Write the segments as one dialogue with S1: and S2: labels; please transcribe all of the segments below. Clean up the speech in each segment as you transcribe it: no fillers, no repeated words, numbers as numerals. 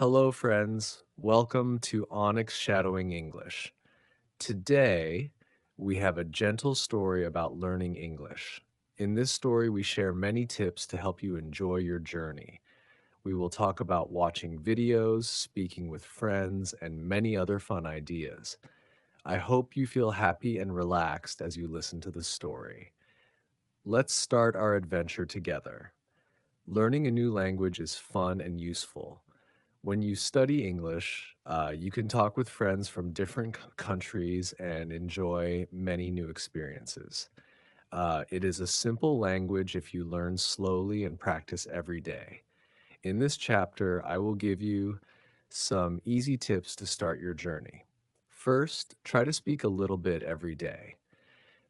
S1: Hello, friends. Welcome to Onyx Shadowing English. Today, we have a gentle story about learning English. In this story, we share many tips to help you enjoy your journey. We will talk about watching videos, speaking with friends, and many other fun ideas. I hope you feel happy and relaxed as you listen to the story. Let's start our adventure together. Learning a new language is fun and useful. When you study English, you can talk with friends from different countries and enjoy many new experiences. It is a simple language if you learn slowly and practice every day. In this chapter, I will give you some easy tips to start your journey. First, try to speak a little bit every day.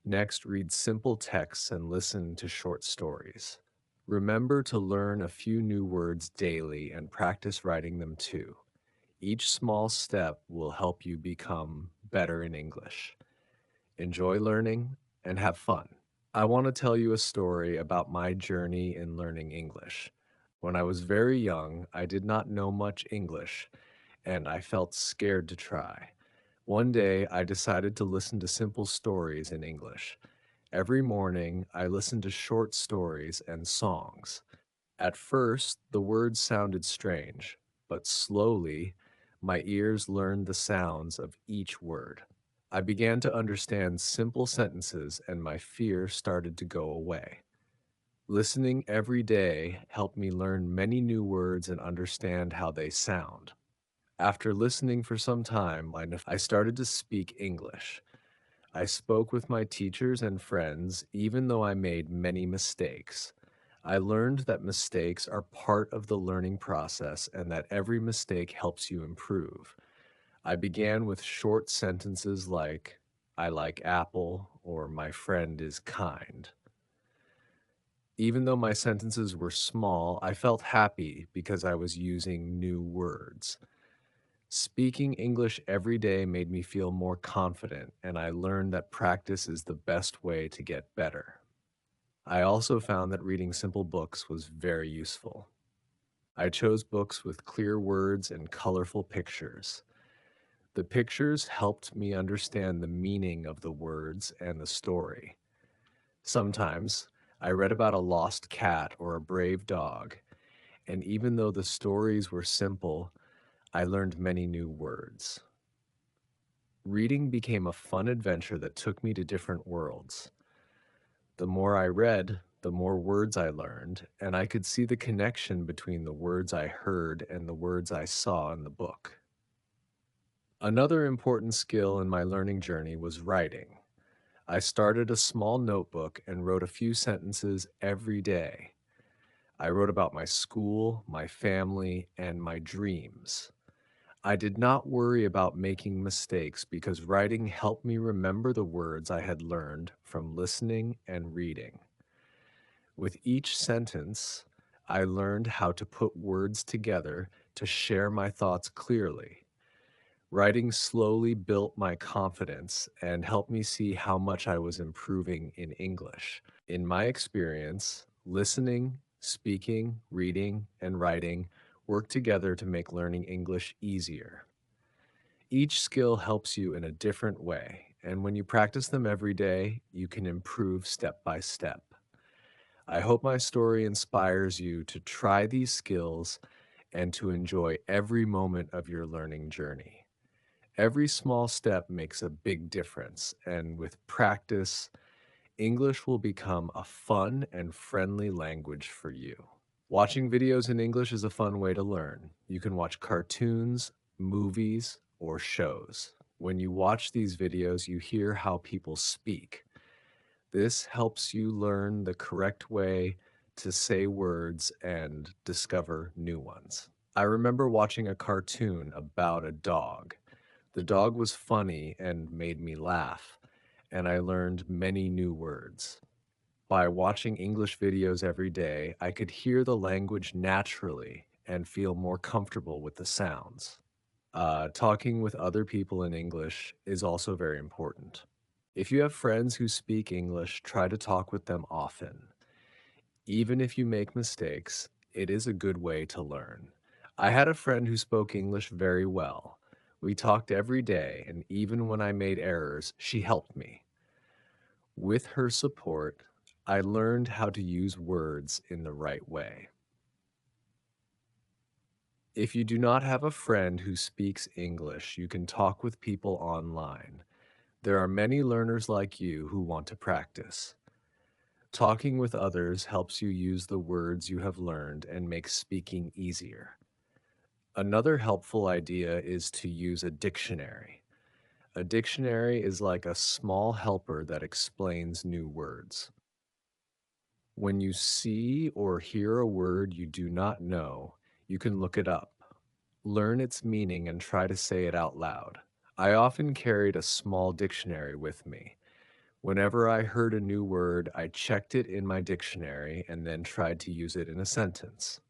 S1: Next, read simple texts and listen to short stories. Remember to learn a few new words daily and practice writing them too. Each small step will help you become better in English. Enjoy learning and have fun. I want to tell you a story about my journey in learning English. When I was very young, I did not know much English and I felt scared to try. One day, I decided to listen to simple stories in English. Every morning, I listened to short stories and songs. At first, the words sounded strange, but slowly, my ears learned the sounds of each word. I began to understand simple sentences and my fear started to go away. Listening every day helped me learn many new words and understand how they sound. After listening for some time, I started to speak English. I spoke with my teachers and friends, even though I made many mistakes. I learned that mistakes are part of the learning process and that every mistake helps you improve. I began with short sentences like, I like apple, or my friend is kind. Even though my sentences were small, I felt happy because I was using new words. Speaking English every day made me feel more confident, and I learned that practice is the best way to get better. I also found that reading simple books was very useful. I chose books with clear words and colorful pictures. The pictures helped me understand the meaning of the words and the story. Sometimes I read about a lost cat or a brave dog, and even though the stories were simple, I learned many new words. Reading became a fun adventure that took me to different worlds. The more I read, the more words I learned, and I could see the connection between the words I heard and the words I saw in the book. Another important skill in my learning journey was writing. I started a small notebook and wrote a few sentences every day. I wrote about my school, my family, and my dreams. I did not worry about making mistakes because writing helped me remember the words I had learned from listening and reading. With each sentence, I learned how to put words together to share my thoughts clearly. Writing slowly built my confidence and helped me see how much I was improving in English. In my experience, listening, speaking, reading, and writing work together to make learning English easier. Each skill helps you in a different way, and when you practice them every day, you can improve step by step. I hope my story inspires you to try these skills and to enjoy every moment of your learning journey. Every small step makes a big difference, and with practice, English will become a fun and friendly language for you. Watching videos in English is a fun way to learn. You can watch cartoons, movies, or shows. When you watch these videos, you hear how people speak. This helps you learn the correct way to say words and discover new ones. I remember watching a cartoon about a dog. The dog was funny and made me laugh, and I learned many new words. By watching English videos every day, I could hear the language naturally and feel more comfortable with the sounds. Talking with other people in English is also very important. If you have friends who speak English, try to talk with them often. Even if you make mistakes, it is a good way to learn. I had a friend who spoke English very well. We talked every day, and even when I made errors, she helped me. With her support, I learned how to use words in the right way. If you do not have a friend who speaks English, you can talk with people online. There are many learners like you who want to practice. Talking with others helps you use the words you have learned and makes speaking easier. Another helpful idea is to use a dictionary. A dictionary is like a small helper that explains new words. When you see or hear a word you do not know, you can look it up, learn its meaning, and try to say it out loud. I often carried a small dictionary with me. Whenever I heard a new word, I checked it in my dictionary and then tried to use it in a sentence.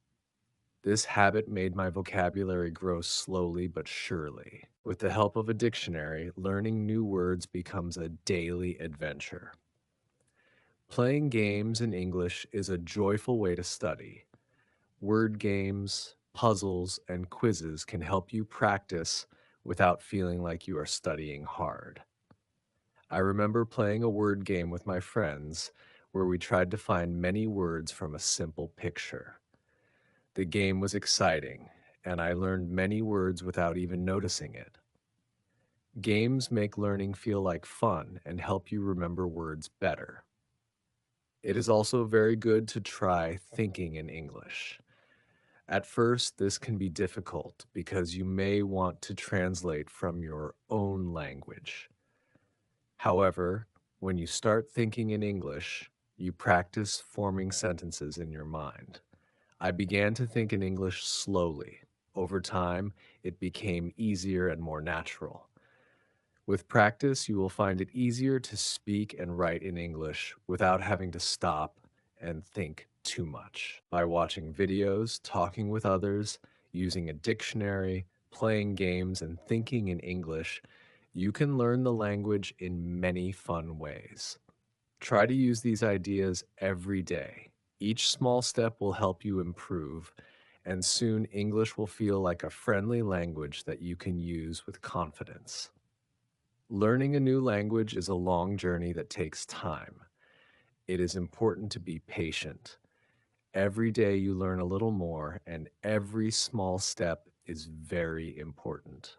S1: This habit made my vocabulary grow slowly but surely. With the help of a dictionary, learning new words becomes a daily adventure. Playing games in English is a joyful way to study. Word games, puzzles, and quizzes can help you practice without feeling like you are studying hard. I remember playing a word game with my friends where we tried to find many words from a simple picture. The game was exciting, and I learned many words without even noticing it. Games make learning feel like fun and help you remember words better. It is also very good to try thinking in English. At first, this can be difficult because you may want to translate from your own language. However, when you start thinking in English, you practice forming sentences in your mind. I began to think in English slowly. Over time, it became easier and more natural. With practice, you will find it easier to speak and write in English without having to stop and think too much. By watching videos, talking with others, using a dictionary, playing games, and thinking in English, you can learn the language in many fun ways. Try to use these ideas every day. Each small step will help you improve, and soon English will feel like a friendly language that you can use with confidence. Learning a new language is a long journey that takes time. It is important to be patient. Every day you learn a little more, and every small step is very important.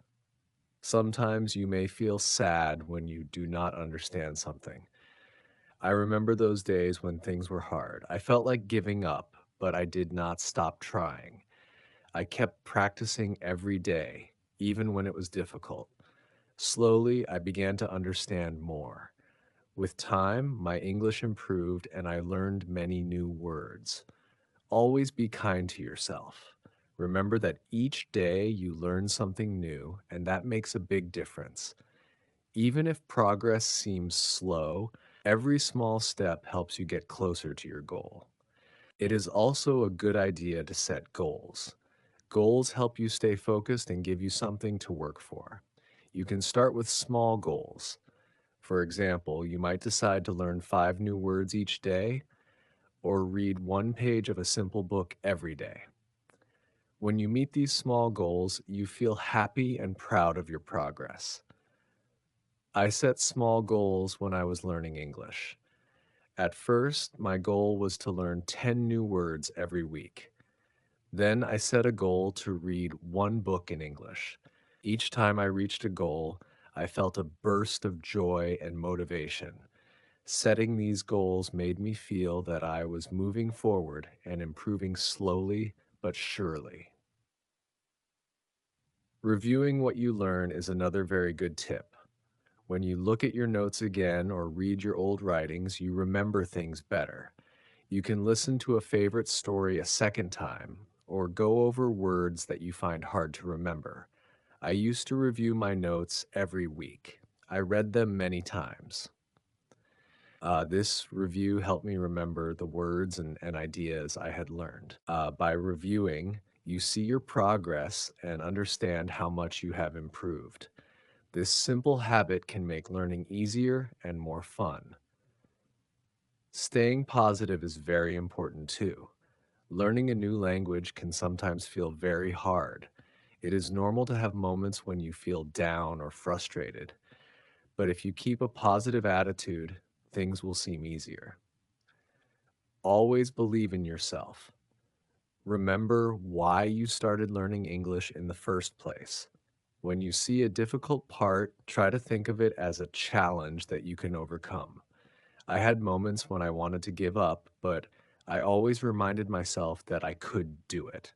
S1: Sometimes you may feel sad when you do not understand something. I remember those days when things were hard. I felt like giving up, but I did not stop trying. I kept practicing every day, even when it was difficult. Slowly, I began to understand more. With time, my English improved and I learned many new words. Always be kind to yourself. Remember that each day you learn something new, and that makes a big difference. Even if progress seems slow, every small step helps you get closer to your goal. It is also a good idea to set goals. Goals help you stay focused and give you something to work for. You can start with small goals. For example, you might decide to learn 5 new words each day or read 1 page of a simple book every day. When you meet these small goals, you feel happy and proud of your progress. I set small goals when I was learning English. At first, my goal was to learn 10 new words every week. Then I set a goal to read 1 book in English. Each time I reached a goal, I felt a burst of joy and motivation. Setting these goals made me feel that I was moving forward and improving slowly but surely. Reviewing what you learn is another very good tip. When you look at your notes again or read your old writings, you remember things better. You can listen to a favorite story a second time or go over words that you find hard to remember. I used to review my notes every week. I read them many times. This review helped me remember the words and ideas I had learned. By reviewing, you see your progress and understand how much you have improved. This simple habit can make learning easier and more fun. Staying positive is very important too. Learning a new language can sometimes feel very hard. It is normal to have moments when you feel down or frustrated, but if you keep a positive attitude, things will seem easier. Always believe in yourself. Remember why you started learning English in the first place. When you see a difficult part, try to think of it as a challenge that you can overcome. I had moments when I wanted to give up, but I always reminded myself that I could do it.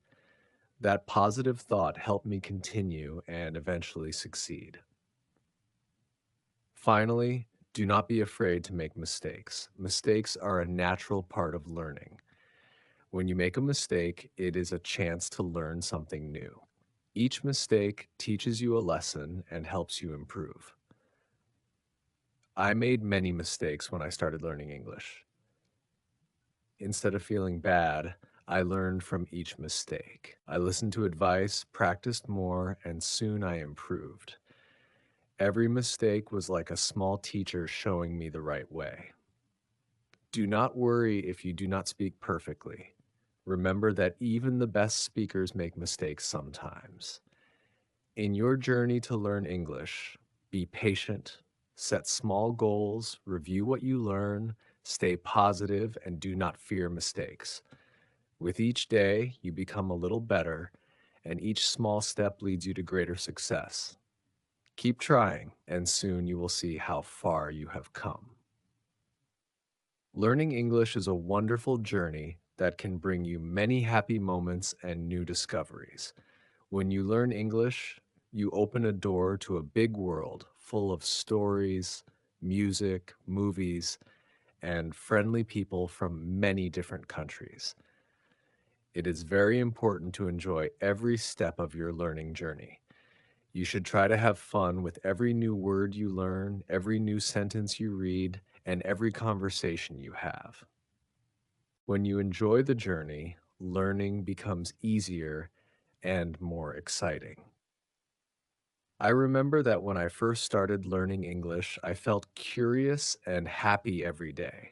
S1: That positive thought helped me continue and eventually succeed. Finally, do not be afraid to make mistakes. Mistakes are a natural part of learning. When you make a mistake, it is a chance to learn something new. Each mistake teaches you a lesson and helps you improve. I made many mistakes when I started learning English. Instead of feeling bad, I learned from each mistake. I listened to advice, practiced more, and soon I improved. Every mistake was like a small teacher showing me the right way. Do not worry if you do not speak perfectly. Remember that even the best speakers make mistakes sometimes. In your journey to learn English, be patient, set small goals, review what you learn, stay positive, and do not fear mistakes. With each day, you become a little better, and each small step leads you to greater success. Keep trying, and soon you will see how far you have come. Learning English is a wonderful journey that can bring you many happy moments and new discoveries. When you learn English, you open a door to a big world full of stories, music, movies, and friendly people from many different countries. It is very important to enjoy every step of your learning journey. You should try to have fun with every new word you learn, every new sentence you read, and every conversation you have. When you enjoy the journey, learning becomes easier and more exciting. I remember that when I first started learning English, I felt curious and happy every day.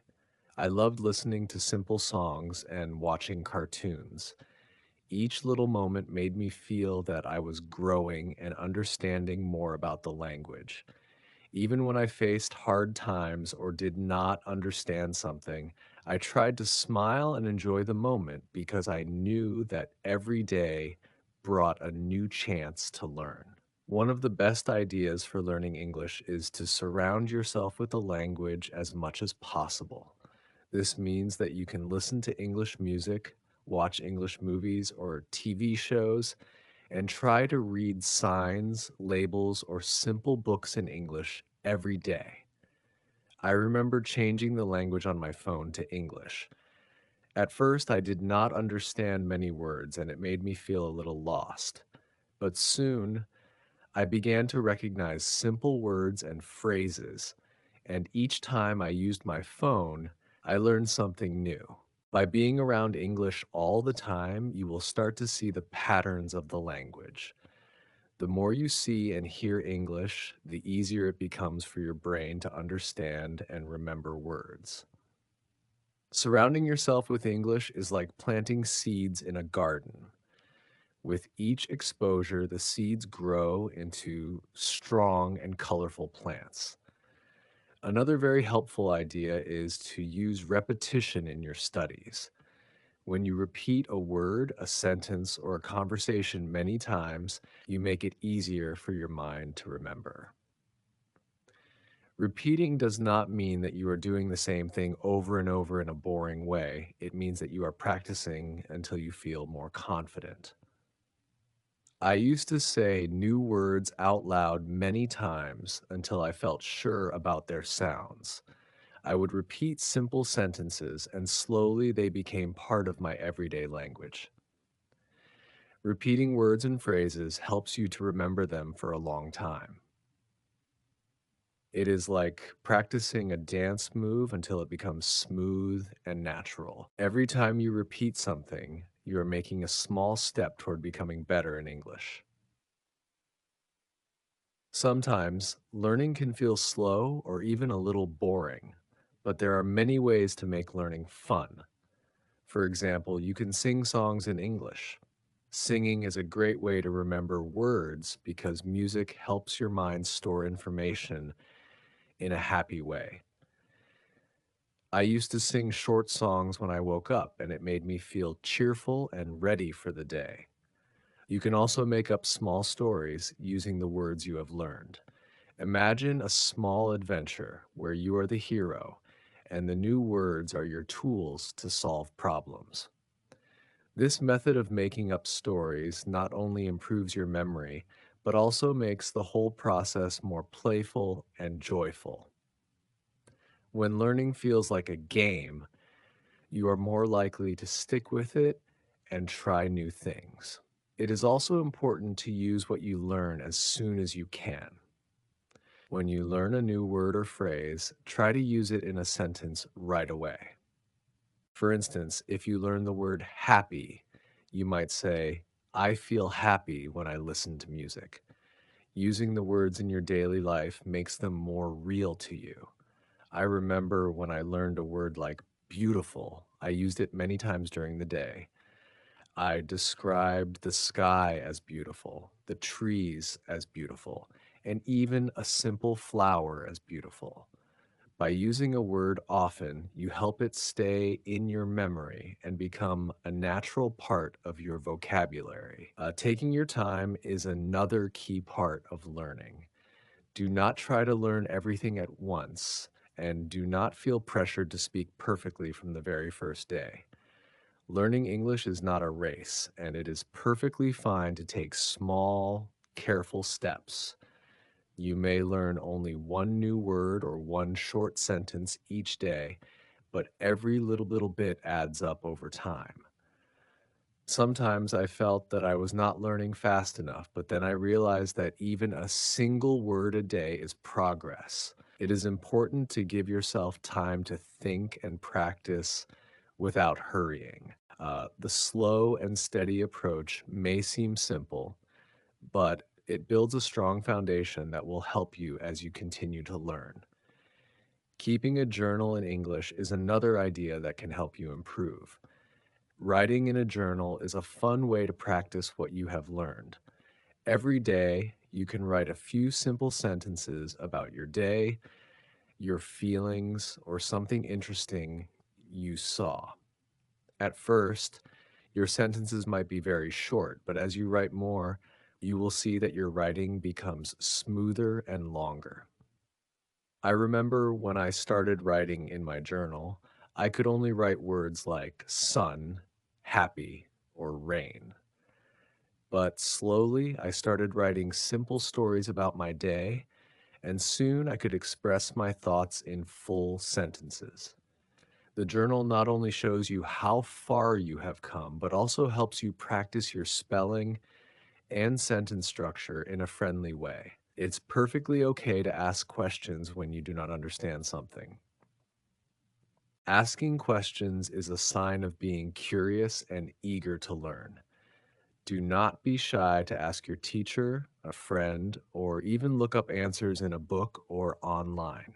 S1: I loved listening to simple songs and watching cartoons. Each little moment made me feel that I was growing and understanding more about the language. Even when I faced hard times or did not understand something, I tried to smile and enjoy the moment because I knew that every day brought a new chance to learn. One of the best ideas for learning English is to surround yourself with the language as much as possible. This means that you can listen to English music, watch English movies or TV shows, and try to read signs, labels, or simple books in English every day. I remember changing the language on my phone to English. At first, I did not understand many words and it made me feel a little lost. But soon, I began to recognize simple words and phrases, and each time I used my phone, I learned something new. By being around English all the time, you will start to see the patterns of the language. The more you see and hear English, the easier it becomes for your brain to understand and remember words. Surrounding yourself with English is like planting seeds in a garden. With each exposure, the seeds grow into strong and colorful plants. Another very helpful idea is to use repetition in your studies. When you repeat a word, a sentence, or a conversation many times, you make it easier for your mind to remember. Repeating does not mean that you are doing the same thing over and over in a boring way. It means that you are practicing until you feel more confident. I used to say new words out loud many times until I felt sure about their sounds. I would repeat simple sentences, and slowly they became part of my everyday language. Repeating words and phrases helps you to remember them for a long time. It is like practicing a dance move until it becomes smooth and natural. Every time you repeat something, you are making a small step toward becoming better in English. Sometimes learning can feel slow or even a little boring, but there are many ways to make learning fun. For example, you can sing songs in English. Singing is a great way to remember words because music helps your mind store information in a happy way. I used to sing short songs when I woke up, and it made me feel cheerful and ready for the day. You can also make up small stories using the words you have learned. Imagine a small adventure where you are the hero and the new words are your tools to solve problems. This method of making up stories not only improves your memory, but also makes the whole process more playful and joyful. When learning feels like a game, you are more likely to stick with it and try new things. It is also important to use what you learn as soon as you can. When you learn a new word or phrase, try to use it in a sentence right away. For instance, if you learn the word happy, you might say, I feel happy when I listen to music. Using the words in your daily life makes them more real to you. I remember when I learned a word like beautiful, I used it many times during the day. I described the sky as beautiful, the trees as beautiful, and even a simple flower as beautiful. By using a word often, you help it stay in your memory and become a natural part of your vocabulary. Taking your time is another key part of learning. Do not try to learn everything at once, and do not feel pressured to speak perfectly from the very first day. Learning English is not a race, and it is perfectly fine to take small, careful steps. You may learn only one new word or one short sentence each day, but every little bit adds up over time. Sometimes I felt that I was not learning fast enough, but then I realized that even a single word a day is progress. It is important to give yourself time to think and practice without hurrying. The slow and steady approach may seem simple, but it builds a strong foundation that will help you as you continue to learn. Keeping a journal in English is another idea that can help you improve. Writing in a journal is a fun way to practice what you have learned. Every day, you can write a few simple sentences about your day, your feelings, or something interesting you saw. At first, your sentences might be very short, but as you write more, you will see that your writing becomes smoother and longer. I remember when I started writing in my journal, I could only write words like sun, happy, or rain. But slowly, I started writing simple stories about my day, and soon I could express my thoughts in full sentences. The journal not only shows you how far you have come, but also helps you practice your spelling and sentence structure in a friendly way. It's perfectly okay to ask questions when you do not understand something. Asking questions is a sign of being curious and eager to learn. Do not be shy to ask your teacher, a friend, or even look up answers in a book or online.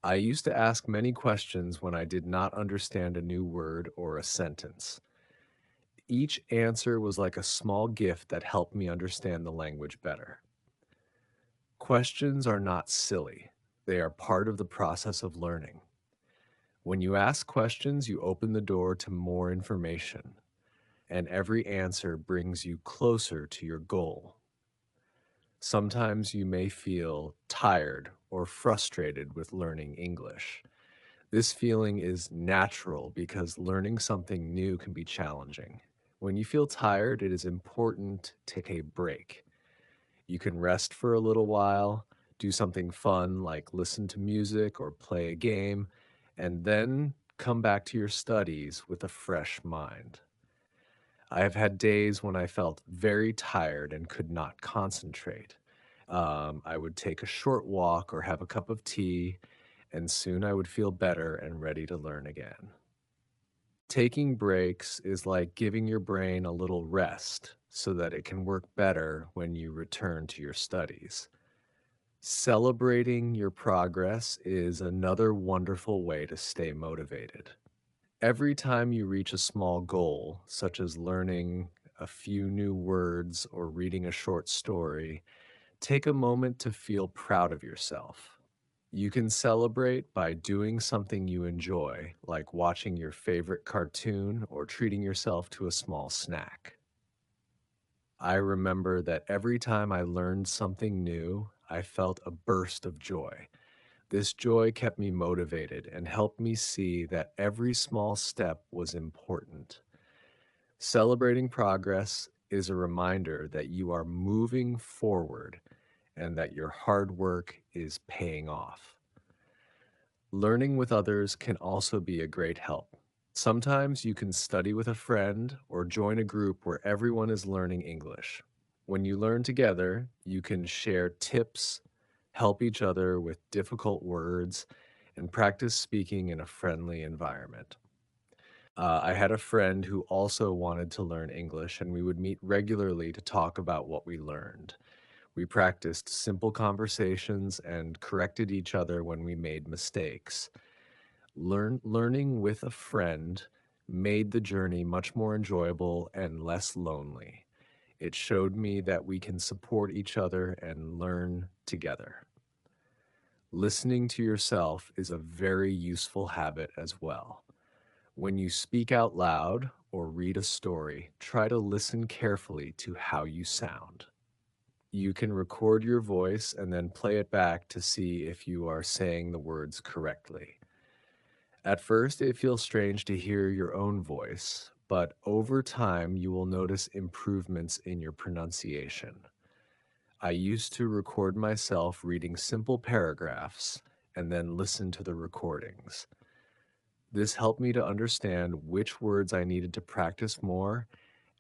S1: I used to ask many questions when I did not understand a new word or a sentence. Each answer was like a small gift that helped me understand the language better. Questions are not silly, they are part of the process of learning. When you ask questions, you open the door to more information, and every answer brings you closer to your goal. Sometimes you may feel tired or frustrated with learning English. This feeling is natural because learning something new can be challenging. When you feel tired, it is important to take a break. You can rest for a little while, do something fun like listen to music or play a game, and then come back to your studies with a fresh mind. I have had days when I felt very tired and could not concentrate. I would take a short walk or have a cup of tea, and soon I would feel better and ready to learn again. Taking breaks is like giving your brain a little rest so that it can work better when you return to your studies. Celebrating your progress is another wonderful way to stay motivated. Every time you reach a small goal, such as learning a few new words or reading a short story, take a moment to feel proud of yourself. You can celebrate by doing something you enjoy, like watching your favorite cartoon or treating yourself to a small snack. I remember that every time I learned something new, I felt a burst of joy. This joy kept me motivated and helped me see that every small step was important. Celebrating progress is a reminder that you are moving forward and that your hard work is paying off. Learning with others can also be a great help. Sometimes you can study with a friend or join a group where everyone is learning English. When you learn together, you can share tips, help each other with difficult words, and practice speaking in a friendly environment. I had a friend who also wanted to learn English, and we would meet regularly to talk about what we learned. We practiced simple conversations and corrected each other when we made mistakes. Learning with a friend made the journey much more enjoyable and less lonely. It showed me that we can support each other and learn together. Listening to yourself is a very useful habit as well. When you speak out loud or read a story, try to listen carefully to how you sound. You can record your voice and then play it back to see if you are saying the words correctly. At first, it feels strange to hear your own voice, but over time, you will notice improvements in your pronunciation. I used to record myself reading simple paragraphs and then listen to the recordings. This helped me to understand which words I needed to practice more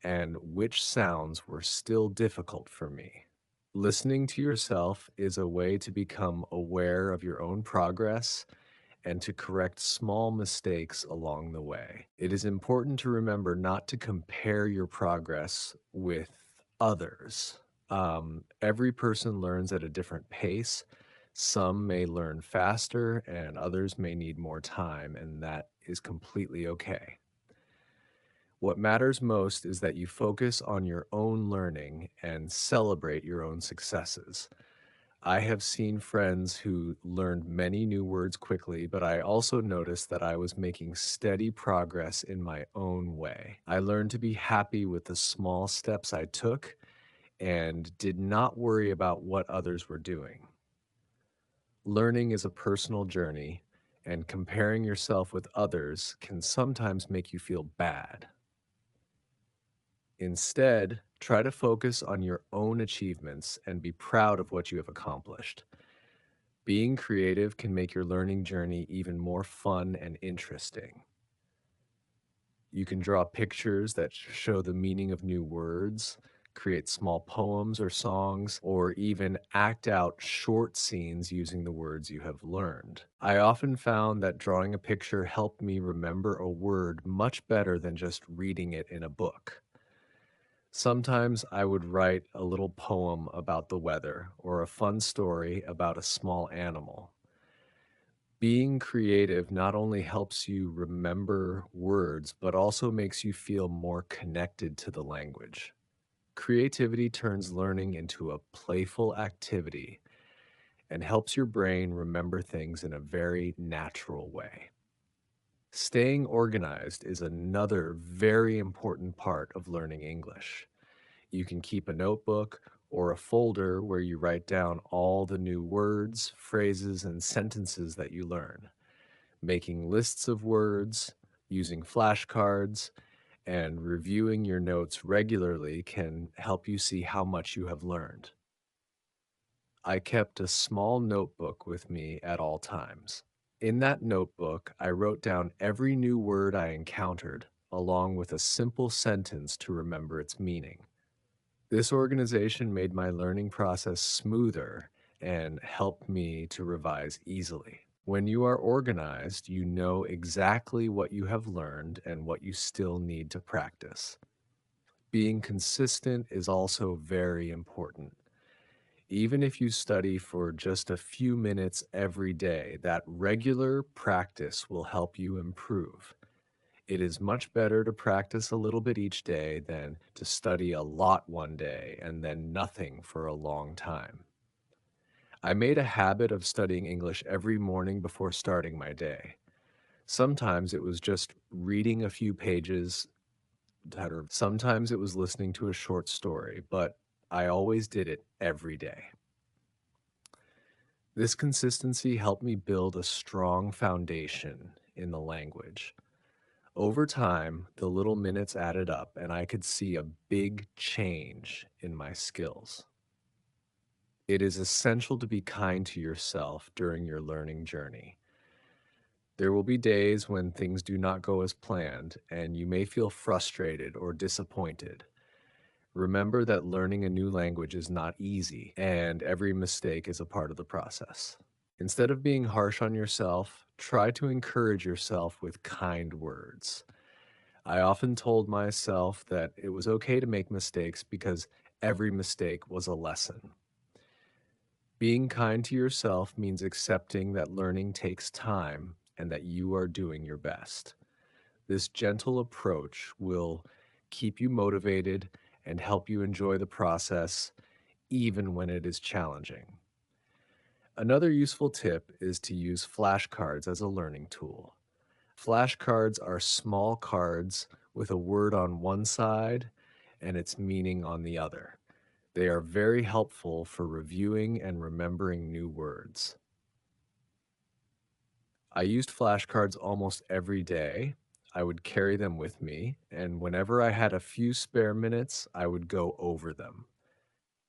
S1: and which sounds were still difficult for me. Listening to yourself is a way to become aware of your own progress and to correct small mistakes along the way. It is important to remember not to compare your progress with others. Every person learns at a different pace. Some may learn faster, and others may need more time, and that is completely okay. What matters most is that you focus on your own learning and celebrate your own successes. I have seen friends who learned many new words quickly, but I also noticed that I was making steady progress in my own way. I learned to be happy with the small steps I took and did not worry about what others were doing. Learning is a personal journey, and comparing yourself with others can sometimes make you feel bad. Instead, try to focus on your own achievements and be proud of what you have accomplished. Being creative can make your learning journey even more fun and interesting. You can draw pictures that show the meaning of new words, create small poems or songs, or even act out short scenes using the words you have learned. I often found that drawing a picture helped me remember a word much better than just reading it in a book. Sometimes I would write a little poem about the weather or a fun story about a small animal. Being creative not only helps you remember words, but also makes you feel more connected to the language. Creativity turns learning into a playful activity and helps your brain remember things in a very natural way. Staying organized is another very important part of learning English. You can keep a notebook or a folder where you write down all the new words, phrases, and sentences that you learn. Making lists of words, using flashcards, and reviewing your notes regularly can help you see how much you have learned. I kept a small notebook with me at all times. In that notebook, I wrote down every new word I encountered, along with a simple sentence to remember its meaning. This organization made my learning process smoother and helped me to revise easily. When you are organized, you know exactly what you have learned and what you still need to practice. Being consistent is also very important. Even if you study for just a few minutes every day, that regular practice will help you improve. It is much better to practice a little bit each day than to study a lot one day and then nothing for a long time. I made a habit of studying English every morning before starting my day. Sometimes it was just reading a few pages, or sometimes it was listening to a short story, but I always did it every day. This consistency helped me build a strong foundation in the language. Over time, the little minutes added up, and I could see a big change in my skills. It is essential to be kind to yourself during your learning journey. There will be days when things do not go as planned, and you may feel frustrated or disappointed. Remember that learning a new language is not easy, and every mistake is a part of the process. Instead of being harsh on yourself, try to encourage yourself with kind words. I often told myself that it was okay to make mistakes because every mistake was a lesson. Being kind to yourself means accepting that learning takes time and that you are doing your best. This gentle approach will keep you motivated and help you enjoy the process even when it is challenging. Another useful tip is to use flashcards as a learning tool. Flashcards are small cards with a word on one side and its meaning on the other. They are very helpful for reviewing and remembering new words. I used flashcards almost every day. I would carry them with me, and whenever I had a few spare minutes, I would go over them.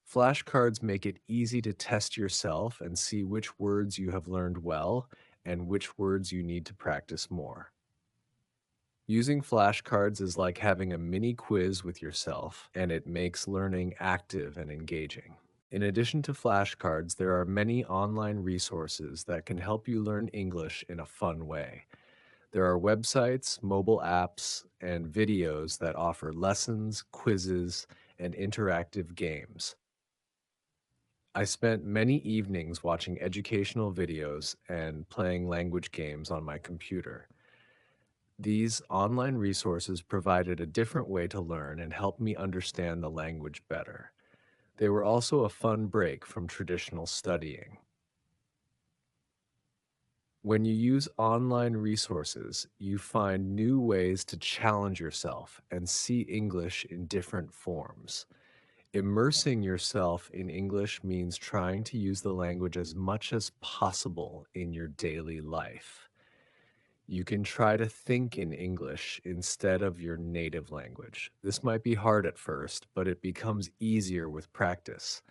S1: Flashcards make it easy to test yourself and see which words you have learned well and which words you need to practice more. Using flashcards is like having a mini quiz with yourself, and it makes learning active and engaging. In addition to flashcards, there are many online resources that can help you learn English in a fun way. There are websites, mobile apps, and videos that offer lessons, quizzes, and interactive games. I spent many evenings watching educational videos and playing language games on my computer. These online resources provided a different way to learn and helped me understand the language better. They were also a fun break from traditional studying. When you use online resources, you find new ways to challenge yourself and see English in different forms. Immersing yourself in English means trying to use the language as much as possible in your daily life. You can try to think in English instead of your native language. This might be hard at first, but it becomes easier with practice.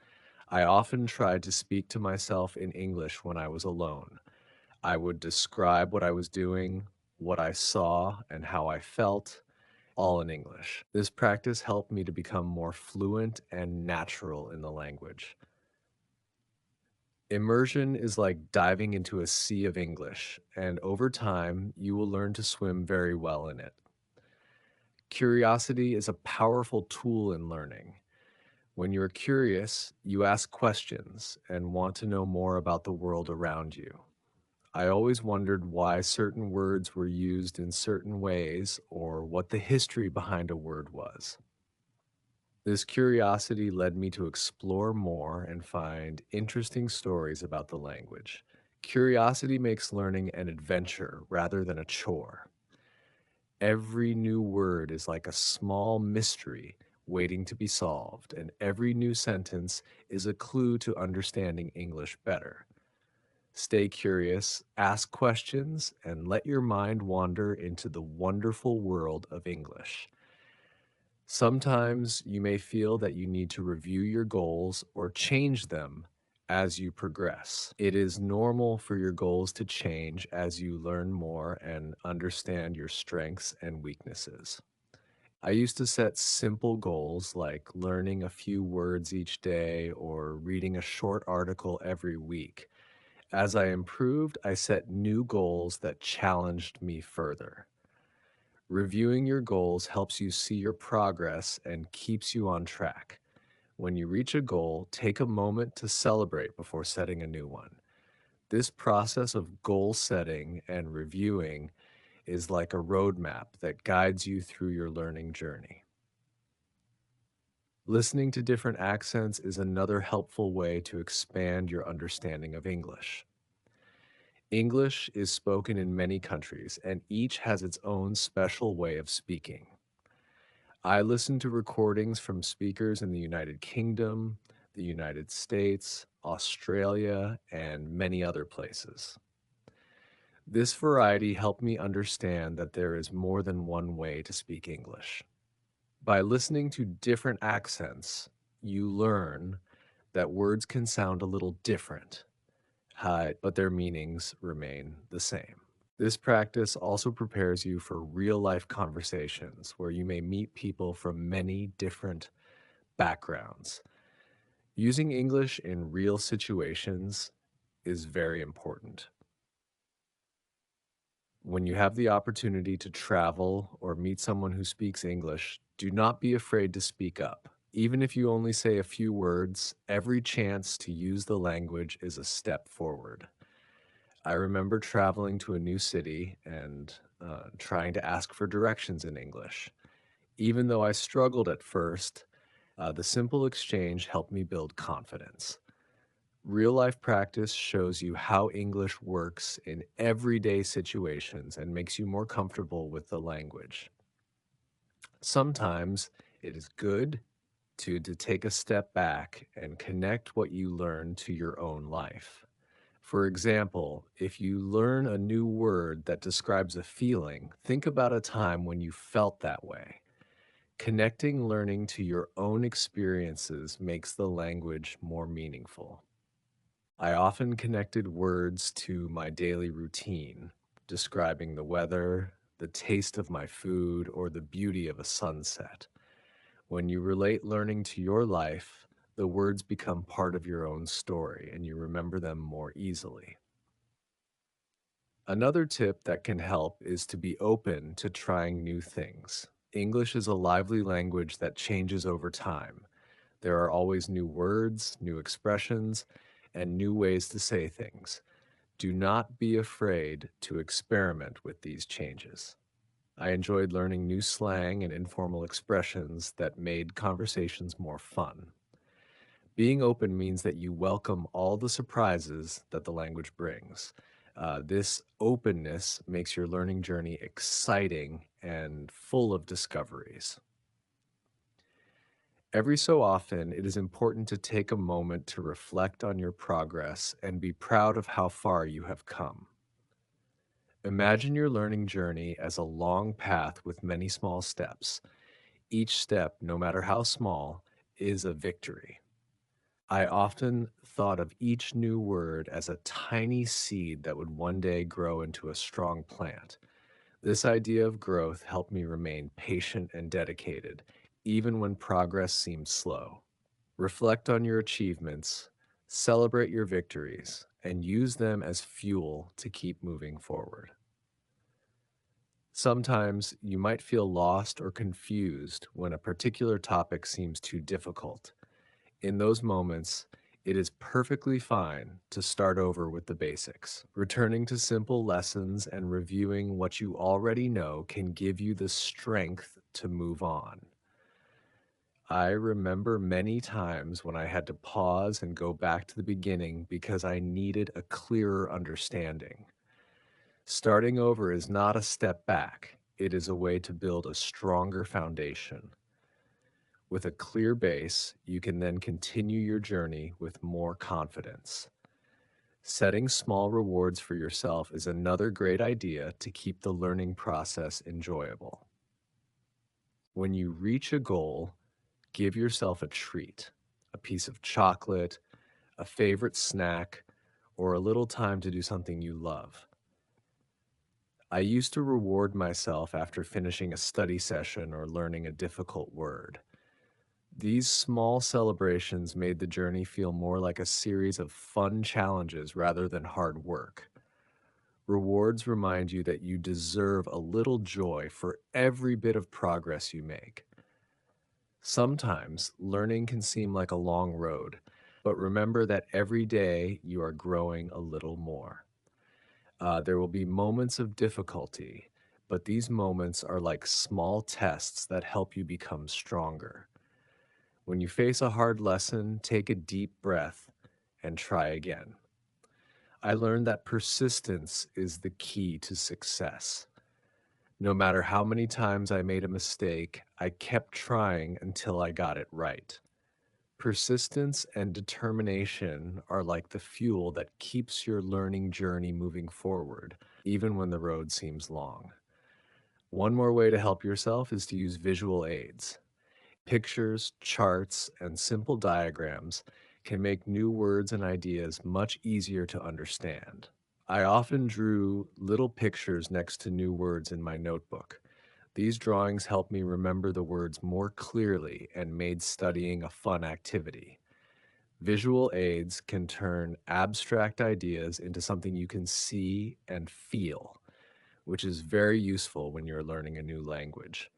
S1: I often tried to speak to myself in English when I was alone. I would describe what I was doing, what I saw, and how I felt, all in English. This practice helped me to become more fluent and natural in the language. Immersion is like diving into a sea of English, and over time, you will learn to swim very well in it. Curiosity is a powerful tool in learning. When you're curious, you ask questions and want to know more about the world around you. I always wondered why certain words were used in certain ways or what the history behind a word was. This curiosity led me to explore more and find interesting stories about the language. Curiosity makes learning an adventure rather than a chore. Every new word is like a small mystery waiting to be solved, and every new sentence is a clue to understanding English better. Stay curious, ask questions, and let your mind wander into the wonderful world of English. Sometimes you may feel that you need to review your goals or change them as you progress. It is normal for your goals to change as you learn more and understand your strengths and weaknesses. I used to set simple goals like learning a few words each day or reading a short article every week. As I improved, I set new goals that challenged me further. Reviewing your goals helps you see your progress and keeps you on track. When you reach a goal, take a moment to celebrate before setting a new one. This process of goal setting and reviewing is like a roadmap that guides you through your learning journey. Listening to different accents is another helpful way to expand your understanding of English. English is spoken in many countries, and each has its own special way of speaking. I listen to recordings from speakers in the United Kingdom, the United States, Australia, and many other places. This variety helped me understand that there is more than one way to speak English. By listening to different accents, you learn that words can sound a little different, but their meanings remain the same. This practice also prepares you for real life conversations where you may meet people from many different backgrounds. Using English in real situations is very important. When you have the opportunity to travel or meet someone who speaks English, do not be afraid to speak up. Even if you only say a few words, every chance to use the language is a step forward. I remember traveling to a new city and trying to ask for directions in English. Even though I struggled at first, the simple exchange helped me build confidence. Real life practice shows you how English works in everyday situations and makes you more comfortable with the language. Sometimes it is good to take a step back and connect what you learn to your own life. For example, if you learn a new word that describes a feeling, think about a time when you felt that way. Connecting learning to your own experiences makes the language more meaningful. I often connected words to my daily routine, describing the weather, the taste of my food, or the beauty of a sunset. When you relate learning to your life, the words become part of your own story and you remember them more easily. Another tip that can help is to be open to trying new things. English is a lively language that changes over time. There are always new words, new expressions, and new ways to say things. Do not be afraid to experiment with these changes. I enjoyed learning new slang and informal expressions that made conversations more fun. Being open means that you welcome all the surprises that the language brings. This openness makes your learning journey exciting and full of discoveries. Every so often, it is important to take a moment to reflect on your progress and be proud of how far you have come. Imagine your learning journey as a long path with many small steps. Each step, no matter how small, is a victory. I often thought of each new word as a tiny seed that would one day grow into a strong plant. This idea of growth helped me remain patient and dedicated, even when progress seemed slow. Reflect on your achievements, celebrate your victories, and use them as fuel to keep moving forward. Sometimes you might feel lost or confused when a particular topic seems too difficult. In those moments, it is perfectly fine to start over with the basics. Returning to simple lessons and reviewing what you already know can give you the strength to move on. I remember many times when I had to pause and go back to the beginning because I needed a clearer understanding. Starting over is not a step back, it is a way to build a stronger foundation. With a clear base, you can then continue your journey with more confidence. Setting small rewards for yourself is another great idea to keep the learning process enjoyable. When you reach a goal, give yourself a treat, a piece of chocolate, a favorite snack, or a little time to do something you love. I used to reward myself after finishing a study session or learning a difficult word. These small celebrations made the journey feel more like a series of fun challenges rather than hard work. Rewards remind you that you deserve a little joy for every bit of progress you make. Sometimes learning can seem like a long road, but remember that every day you are growing a little more. There will be moments of difficulty, but these moments are like small tests that help you become stronger. When you face a hard lesson, take a deep breath and try again. I learned that persistence is the key to success. No matter how many times I made a mistake, I kept trying until I got it right. Persistence and determination are like the fuel that keeps your learning journey moving forward, even when the road seems long. One more way to help yourself is to use visual aids. Pictures, charts, and simple diagrams can make new words and ideas much easier to understand. I often drew little pictures next to new words in my notebook. These drawings helped me remember the words more clearly and made studying a fun activity. Visual aids can turn abstract ideas into something you can see and feel, which is very useful when you're learning a new language.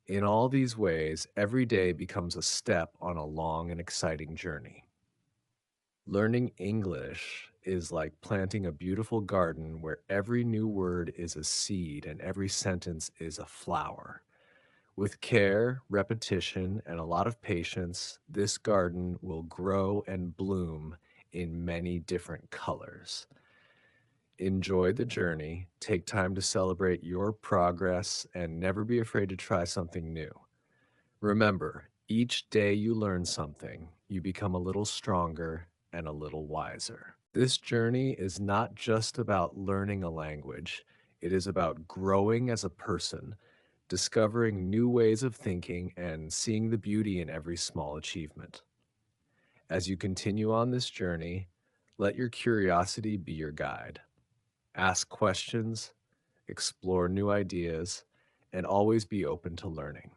S1: In all these ways, every day becomes a step on a long and exciting journey. Learning English is like planting a beautiful garden where every new word is a seed and every sentence is a flower. With care, repetition, and a lot of patience, this garden will grow and bloom in many different colors. Enjoy the journey, take time to celebrate your progress, and never be afraid to try something new. Remember, each day you learn something, you become a little stronger and a little wiser. This journey is not just about learning a language, it is about growing as a person, discovering new ways of thinking, and seeing the beauty in every small achievement. As you continue on this journey, let your curiosity be your guide. Ask questions, explore new ideas, and always be open to learning.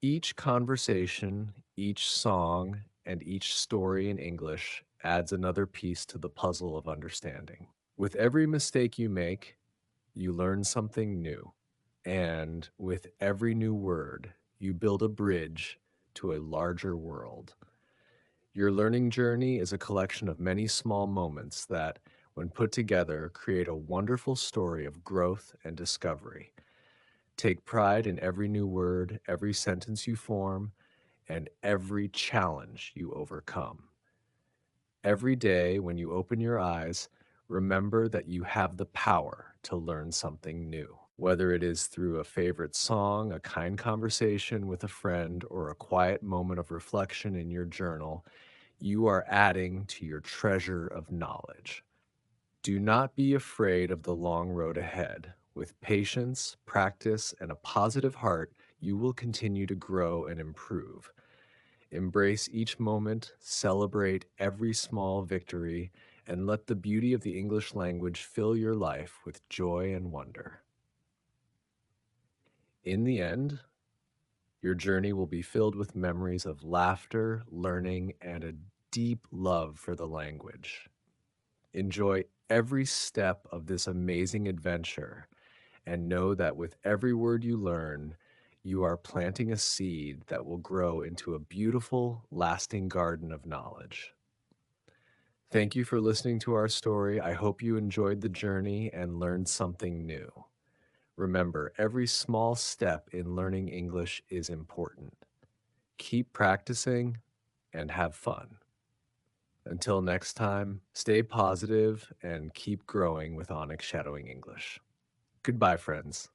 S1: Each conversation, each song, and each story in English adds another piece to the puzzle of understanding. With every mistake you make, you learn something new. And with every new word, you build a bridge to a larger world. Your learning journey is a collection of many small moments that, when put together, create a wonderful story of growth and discovery. Take pride in every new word, every sentence you form, and every challenge you overcome. Every day when you open your eyes, remember that you have the power to learn something new. Whether it is through a favorite song, a kind conversation with a friend, or a quiet moment of reflection in your journal, you are adding to your treasure of knowledge. Do not be afraid of the long road ahead. With patience, practice, and a positive heart, you will continue to grow and improve. Embrace each moment, celebrate every small victory, and let the beauty of the English language fill your life with joy and wonder. In the end, your journey will be filled with memories of laughter, learning, and a deep love for the language. Enjoy every step of this amazing adventure and know that with every word you learn, you are planting a seed that will grow into a beautiful, lasting garden of knowledge. Thank you for listening to our story. I hope you enjoyed the journey and learned something new. Remember, every small step in learning English is important. Keep practicing and have fun. Until next time, stay positive and keep growing with Onyx Shadowing English. Goodbye, friends.